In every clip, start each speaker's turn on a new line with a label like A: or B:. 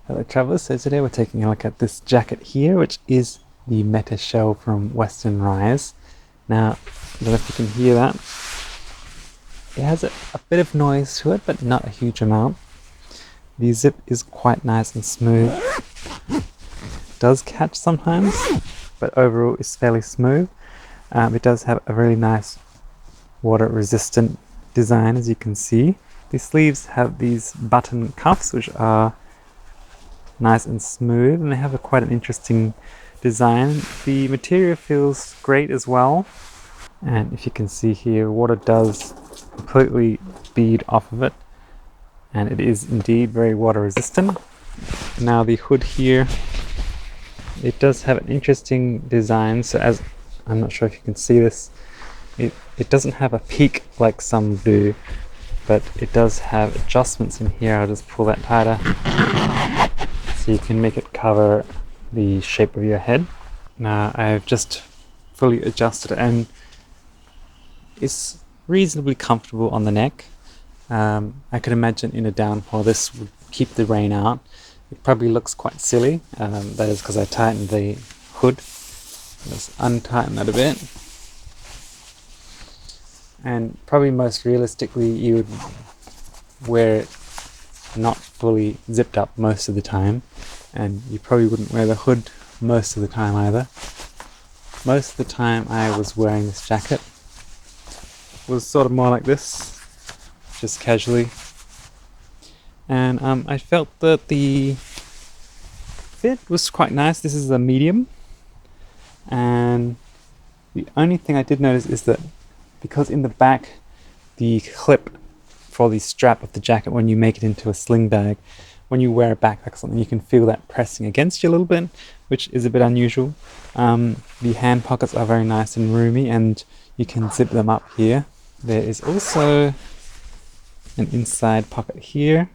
A: Hello travellers, so today we're taking a look at this jacket here, which is the Meta Shell from Western Rise. Now, I don't know if you can hear that. It has a bit of noise to it, but not a huge amount. The zip is quite nice and smooth. It does catch sometimes, but overall it's fairly smooth. It does have a really nice water resistant design, as you can see. The sleeves have these button cuffs, which are nice and smooth, and they have quite an interesting design. The material feels great as well, and if you can see here, water does completely bead off of it, and it is indeed very water resistant. Now the hood here, it does have an interesting design, so as I'm not sure if you can see this, it doesn't have a peak like some do, but it does have adjustments in here. I'll just pull that tighter so you can make it cover the shape of your head. Now I've just fully adjusted it, and it's reasonably comfortable on the neck. I could imagine in a downpour this would keep the rain out. It probably looks quite silly, that is because I tightened the hood. Let's untighten that a bit. And probably most realistically you would wear it not fully zipped up most of the time, and you probably wouldn't wear the hood most of the time either. Most of the time I was wearing this jacket was sort of more like this, just casually, and I felt that the fit was quite nice. This is a medium, and the only thing I did notice is that because in the back the clip for the strap of the jacket, when you make it into a sling bag, when you wear a backpack or something, you can feel that pressing against you a little bit, which is a bit unusual. The hand pockets are very nice and roomy, and you can zip them up here. There is also an inside pocket here,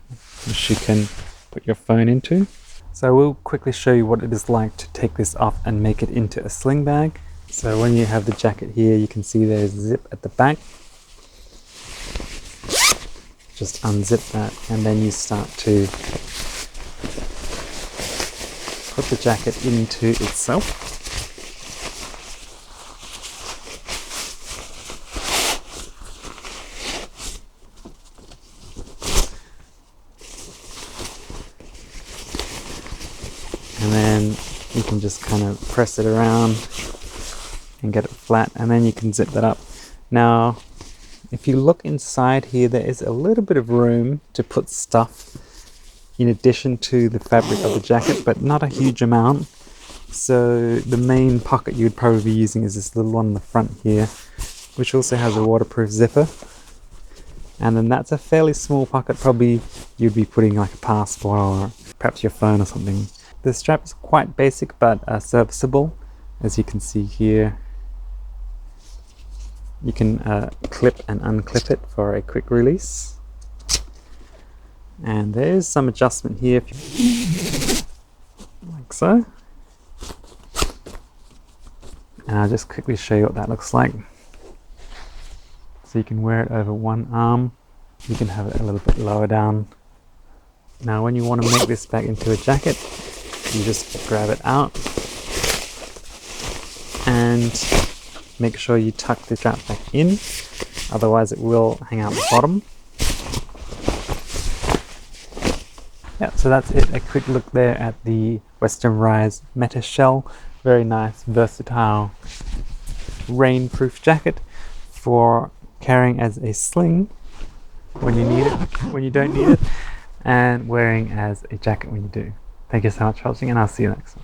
A: which you can put your phone into. So I will quickly show you what it is like to take this off and make it into a sling bag. So when you have the jacket here, you can see there's a zip at the back. Just unzip that, and then you start to put the jacket into itself. And then you can just kind of press it around and get it flat, and then you can zip that up. Now, if you look inside here, there is a little bit of room to put stuff in addition to the fabric of the jacket, but not a huge amount. So the main pocket you would probably be using is this little one in the front here, which also has a waterproof zipper. And then that's a fairly small pocket. Probably you'd be putting like a passport or perhaps your phone or something. The strap is quite basic, but serviceable, as you can see here. You can clip and unclip it for a quick release. And there's some adjustment here, like so. And I'll just quickly show you what that looks like. So you can wear it over one arm. You can have it a little bit lower down. Now when you want to make this back into a jacket, you just grab it out and make sure you tuck the strap back in, otherwise it will hang out the bottom. Yeah, so that's it. A quick look there at the Western Rise Meta Shell. Very nice, versatile, rainproof jacket for carrying as a sling when you need it, when you don't need it, and wearing as a jacket when you do. Thank you so much for watching, and I'll see you next time.